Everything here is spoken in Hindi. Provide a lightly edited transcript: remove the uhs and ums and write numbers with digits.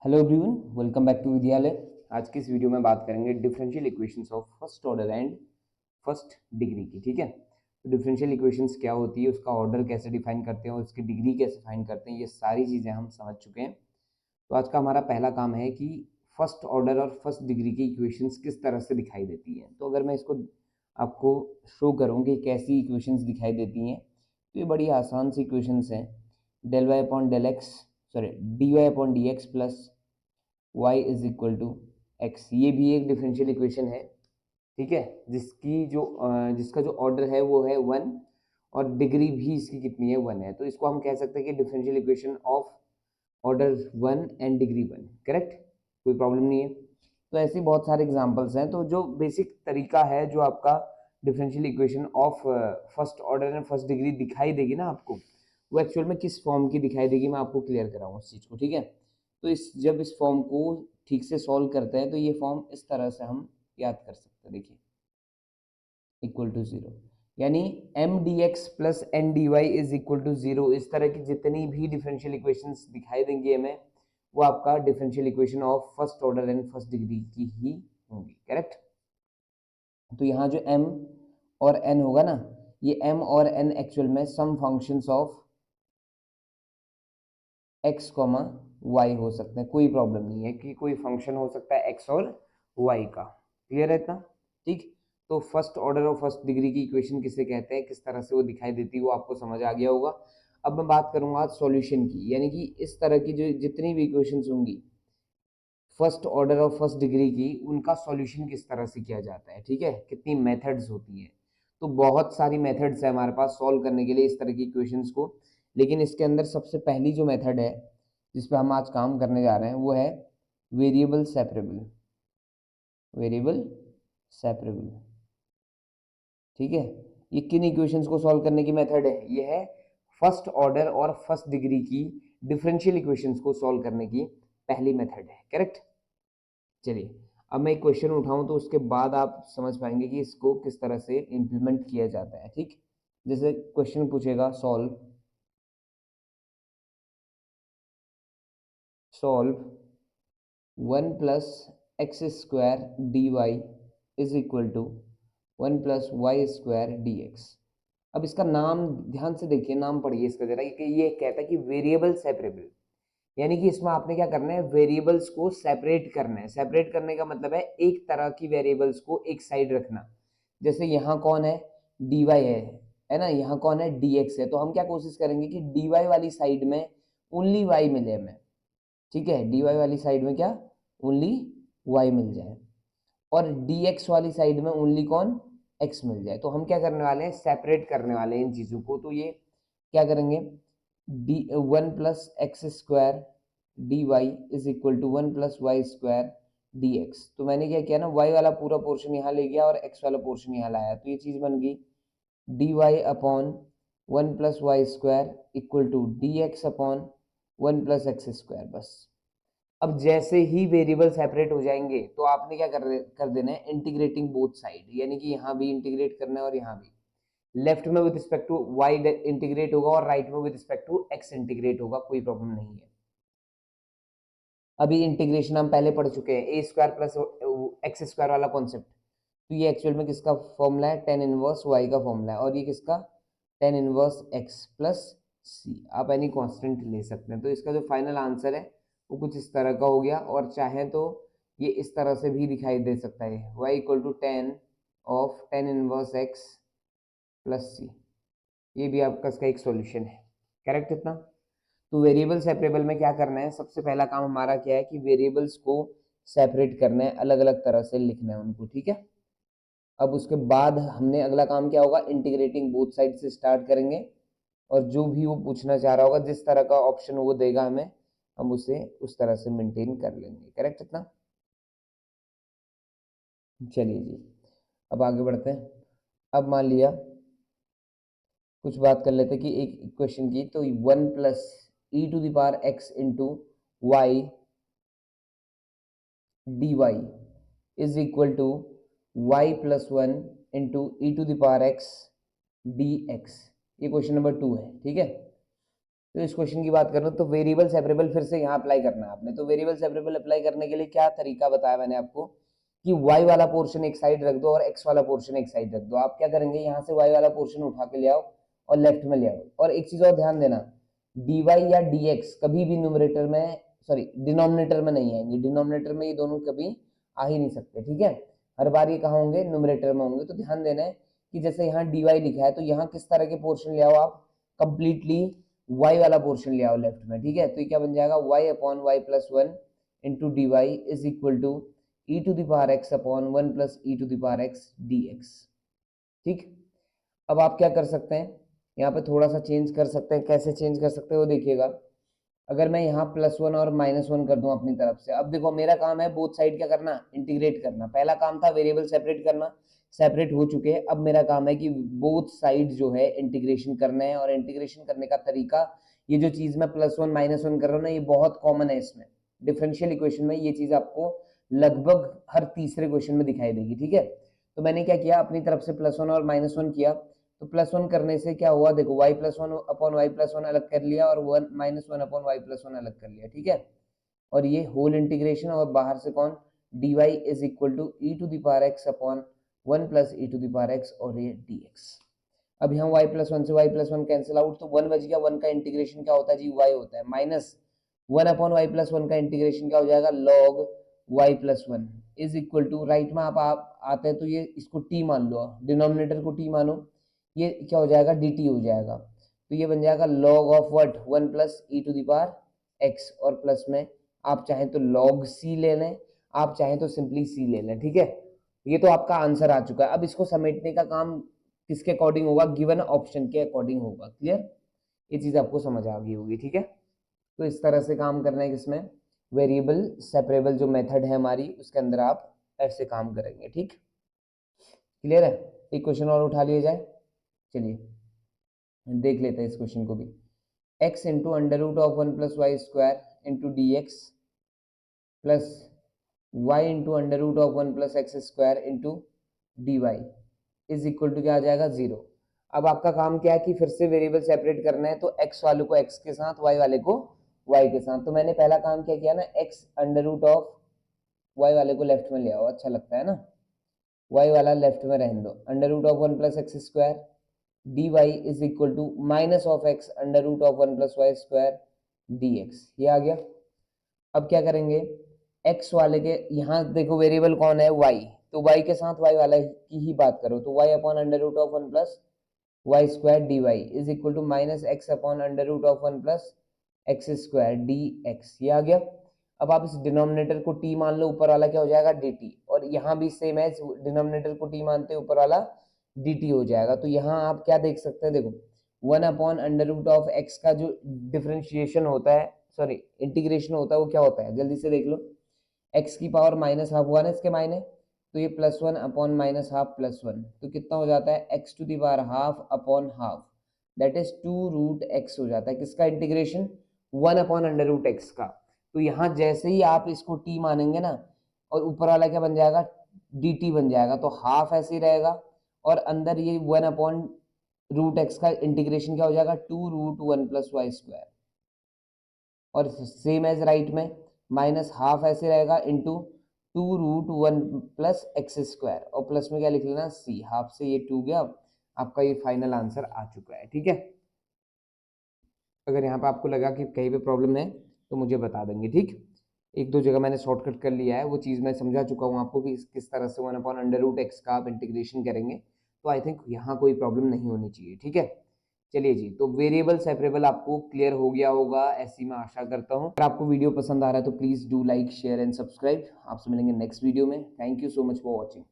Hello everyone, welcome back to Vidyalaya. आज की इस वीडियो में बात करेंगे differential equations of first order and first degree की। ठीक है, तो डिफरेंशियल इक्वेशंस क्या होती है, उसका ऑर्डर कैसे डिफाइन करते हैं और उसकी डिग्री कैसे फाइंड करते हैं, ये सारी चीज़ें हम समझ चुके हैं। तो आज का हमारा पहला काम है कि फर्स्ट ऑर्डर और फर्स्ट डिग्री की इक्वेशंस किस तरह से दिखाई देती हैं। तो अगर मैं इसको आपको शो करूँ कि कैसी इक्वेशंस दिखाई देती हैं, तो ये बड़ी आसान सी इक्वेशंस हैं। Del y upon del x, sorry, d y upon d x plus y is equal to x, ये भी एक डिफरेंशियल इक्वेशन है। ठीक है, जिसका जो ऑर्डर है वो है वन और डिग्री भी इसकी कितनी है, वन है। तो इसको हम कह सकते हैं कि differential equation of order one and degree one. Correct, कोई प्रॉब्लम नहीं है। तो ऐसे बहुत सारे एग्जांपल्स हैं। तो जो बेसिक तरीका है, जो आपका differential equation of first order and first degree दिखाई देगी ना आपको, वो एक्चुअल में किस फॉर्म की दिखाई देगी, मैं आपको क्लियर कराऊँ उस चीज़ को। ठीक है, तो जब इस फॉर्म को ठीक से सॉल्व करते हैं तो ये फॉर्म इस तरह से हम याद कर सकते हैं। देखिए, इक्वल टू जीरो, यानी M d x plus N d y is equal to zero. इस तरह की जितनी भी डिफरेंशियल इक्वेशंस दिखाई देंगी हमें, वो आपका differential equation of first order and first degree की ही होंगी। करेक्ट, तो यहाँ जो m और n होगा ना, ये m और n एक्चुअल में some functions of x comma y हो सकते हैं। कोई प्रॉब्लम नहीं है कि कोई फंक्शन हो सकता है x और y का। क्लियर है इतना? ठीक, तो फर्स्ट ऑर्डर और फर्स्ट डिग्री की इक्वेशन किसे कहते हैं, किस तरह से वो दिखाई देती है, वो आपको समझ आ गया होगा। अब मैं बात करूंगा सॉल्यूशन की, यानी कि इस तरह की जो जितनी भी इक्वेशंस होंगी फर्स्ट ऑर्डर और फर्स्ट डिग्री की, उनका सॉल्यूशन किस तरह से किया जाता है। ठीक है, कितनी मेथड्स होती हैं। तो बहुत सारी मेथड्स है हमारे पास सॉल्व करने के लिए इस तरह की इक्वेशंस को, लेकिन इसके अंदर सबसे पहली जो मेथड है जिस पे हम आज काम करने जा रहे हैं वो है वेरिएबल सेपरेबल। वेरिएबल सेपरेबल, ठीक है। ये किन इक्वेशंस को सॉल्व करने की मेथड है? ये है फर्स्ट ऑर्डर और फर्स्ट डिग्री की डिफरेंशियल इक्वेशंस को सॉल्व करने की पहली मेथड है। करेक्ट, चलिए अब मैं एक क्वेश्चन उठाऊं तो उसके बाद आप समझ पाएंगे कि इसको किस तरह से इंप्लीमेंट किया जाता है। ठीक, जैसे क्वेश्चन पूछेगा solve solve one plus x square d y is equal to one plus y square d x. अब इसका नाम ध्यान से देखिए, नाम पढ़िए इसका जरा, कि ये कहता है कि वेरिएबल सेपरेबल, यानी कि इसमें आपने क्या करना है, वेरिएबल्स को सेपरेट करना है। सेपरेट करने का मतलब है एक तरह की वेरिएबल्स को एक साइड रखना। जैसे यहाँ कौन है, dy है ना, यहाँ कौन है, dx है। तो हम क्या कोशिश करेंगे कि dy वाली साइड में ओनली y मिले हमें। ठीक है, dy वाली साइड में क्या, ओनली y मिल जाए, और dx वाली साइड में ओनली कौन, x मिल जाए। तो हम क्या करने वाले हैं, सेपरेट करने वाले हैं इन चीजों को। तो ये क्या करेंगे, d one plus x square d y is equal to one plus y square d x. तो मैंने क्या किया ना, वाई वाला पूरा पोर्शन यहाँ ले गया और एक्स वाला पोर्शन यहाँ लाया, तो ये चीज बन गई d y upon one plus y square equal to d x upon one plus x square. बस, अब जैसे ही वेरिएबल सेपरेट हो जाएंगे तो आपने क्या कर देना है, इंटीग्रेटिंग बोथ साइड, यानी कि यहाँ भी इंटीग्रेट करना है और यहाँ भी। लेफ्ट में with respect to y integrate होगा और राइट में with respect to x integrate होगा, कोई प्रॉब्लम नहीं है। अभी इंटीग्रेशन हम पहले पढ़ चुके हैं, ए स्क्वायर प्लस एक्स स्क्वायर वाला कॉन्सेप्ट। तो ये एक्चुअल में किसका फॉर्मूला है, टेन इनवर्स वाई का फॉर्मूला है, और ये किसका, टेन इनवर्स एक्स प्लस सी। आप एनी कांस्टेंट ले सकते हैं। तो इसका जो फाइनल आंसर है वो कुछ इस तरह का हो गया, और चाहे तो ये इस तरह से भी दिखाई दे सकता है, Y equal to ten of ten inverse X plus C. ये भी आपका इसका एक सॉल्यूशन है। करेक्ट इतना? तो वेरिएबल सेपरेबल में क्या करना है, सबसे पहला काम हमारा क्या है कि वेरिएबल्स को सेपरेट करना है, अलग अलग तरह से लिखना है उनको। ठीक है, अब उसके बाद हमने अगला काम क्या होगा, इंटीग्रेटिंग बोथ साइड से स्टार्ट करेंगे, और जो भी वो पूछना चाह रहा होगा, जिस तरह का ऑप्शन वो देगा हमें, हम उसे उस तरह से मेंटेन कर लेंगे। करेक्ट इतना? चलिए जी, अब आगे बढ़ते हैं। अब मान लिया कुछ बात कर लेते हैं कि एक इक्वेशन की, तो one plus e to the power x into y d y is equal to y plus one into e to the power x d x. ये क्वेश्चन नंबर 2 है। ठीक है, तो इस क्वेश्चन की बात करूँ तो वेरिएबल सेपरेबल फिर से यहाँ अप्लाई करना है आपने। तो वेरिएबल सेपरेबल अप्लाई करने के लिए क्या तरीका बताया मैंने आपको कि y वाला पोर्शन एक साइड रख दो और x वाला पोर्शन एक साइड रख दो। आप क्या करेंगे, यहाँ से y वाला पोर्शन उठा के ले आओ और लेफ्ट में ले आओ। और एक चीज और ध्यान देना, dy या dx कभी भी न्यूमरेटर में, सॉरी डिनोमिनेटर में नहीं आएंगे। डिनोमिनेटर में ये दोनों कभी आ ही नहीं सकते, ठीक है। हर बार ये कहाँ होंगे, न्यूमरेटर में होंगे। तो ध्यान देना है कि जैसे यहाँ dy लिखा है तो यहाँ किस तरह के पोर्शन ले आओ आप, कंप्लीटली y वाला पोर्शन ले आओ लेफ्ट में, ठीक है। तो ये क्या बन जाएगा, y upon y plus one into d y is equal to e to the power x upon one plus e to the power x dx, ठीक। अब आप क्या कर सकते हैं, यहाँ पे थोड़ा सा चेंज कर सकते हैं। कैसे चेंज कर सकते हैं वो देखिएगा। अगर मैं यहाँ प्लस वन और माइनस वन कर दूं अपनी तरफ से, अब देखो मेरा काम है बोथ साइड क्या करना, इंटीग्रेट करना। पहला काम था वेरिएबल सेपरेट करना, सेपरेट हो चुके हैं। अब मेरा काम है कि बोथ साइड जो है इंटीग्रेशन करना है। और इंटीग्रेशन करने का तरीका, ये जो चीज मैं प्लस वन माइनस वन कर रहा हूँ ना, ये बहुत कॉमन है इसमें डिफरेंशियल इक्वेशन में। ये चीज आपको लगभग हर तीसरे क्वेश्चन में दिखाई देगी, ठीक है। तो मैंने क्या किया, अपनी तरफ से प्लस वन और माइनस वन किया। तो प्लस वन करने से क्या हुआ, देखो y plus one upon y plus one अलग कर लिया और one minus one upon y plus one अलग कर लिया, ठीक है। और ये होल इंटीग्रेशन, और बाहर से कौन, d y is equal to e to the power x upon one plus e to the power x और ये डी एक्स। अब यहाँ y प्लस वन से y plus one cancel out, तो वन बच गया। वन का इंटीग्रेशन क्या होता है जी, y होता है। Minus one upon y plus one का इंटीग्रेशन क्या हो जाएगा, log y plus one is equal to, right में आप आते हैं तो ये इसको t मान लो, डिनोमिनेटर को t मानो, ये क्या हो जाएगा, dt हो जाएगा। तो ये बन जाएगा log of what, one plus e to the power x, और प्लस में आप चाहें तो log c ले लें, आप चाहें तो सिंपली c ले लें, ठीक है। ये तो आपका आंसर आ चुका है। अब इसको समेटने का काम किसके अकॉर्डिंग होगा, गिवन ऑप्शन के अकॉर्डिंग होगा। क्लियर, ये चीज आपको समझ आ गई होगी, ठीक है। तो इस तरह से काम करना है किसमें, वेरिएबल सेपरेबल जो मेथड है हमारी, उसके अंदर आप ऐसे काम करेंगे, ठीक। क्लियर है, एक क्वेश्चन और उठा लिया जाए, चलिए देख लेते हैं इस क्वेश्चन को भी। x into under root of one plus y square into d x plus y into under root of one plus x square into d y is equal to क्या आ जाएगा, जीरो। अब आपका काम क्या है कि फिर से वेरिएबल सेपरेट करना है। तो x वाले को x के साथ, y वाले को y के साथ। तो मैंने पहला काम क्या किया ना, x under root of y वाले को लेफ्ट में ले आओ, अच्छा लगता है ना, y वाला लेफ्ट में रहने दो। Under root of one plus x square d y is equal to minus of x under root of one plus y square d x, ये आ गया। अब क्या करेंगे, x वाले के यहाँ देखो वेरिएबल कौन है, y, तो y के साथ y वाला की ही बात करो। तो y upon under root of one plus y square d y is equal to minus x upon under root of one plus x square d x, ये आ गया। अब आप इस डिनोमिनेटर को t मान लो, ऊपर वाला क्या हो जाएगा dt, और यहाँ भी सेम है, डिनोमिनेटर को t मानते ऊपर वाला dt हो जाएगा। तो यहाँ आप क्या देख सकते हैं, देखो one upon under root of x का जो डिफ्रेंशिएशन होता है, सॉरी इंटीग्रेशन होता है, वो क्या होता है, जल्दी से देख लो। एक्स की पावर माइनस हाफ हुआ ना इसके मायने, तो ये plus one upon minus half plus one, तो कितना हो जाता है, x to the power half upon half, that is two root x हो जाता है। किसका integration, one upon under root x का। तो यहाँ जैसे ही आप इसको टी मानेंगे ना, और ऊपर वाला क्या बन जाएगा, डी टी बन जाएगा। तो हाफ ऐसे ही रहेगा, और अंदर ये वन अपॉन रूट एक्स का इंटीग्रेशन क्या हो जाएगा, two root one plus y square, और सेम एज राइट में माइनस हाफ ऐसे रहेगा into two root one plus x square, और प्लस में क्या लिख लेना सी, हाफ से ये टू गया। आपका ये फाइनल आंसर आ चुका है, ठीक है। अगर यहाँ पे आपको लगा कि कहीं पे प्रॉब्लम है तो मुझे बता देंगे, ठीक। एक दो जगह मैंने शॉर्टकट कर लिया है, वो चीज़ मैं समझा चुका हूँ आपको कि किस तरह से one upon under root x का आप इंटीग्रेशन करेंगे। तो आई थिंक यहाँ कोई प्रॉब्लम नहीं होनी चाहिए, ठीक है। चलिए जी, तो वेरिएबल सेपरेबल आपको क्लियर हो गया होगा, ऐसी मैं आशा करता हूँ। अगर आपको वीडियो पसंद आ रहा है तो please do like share and subscribe. आपसे मिलेंगे नेक्स्ट वीडियो में। Thank you so much for watching.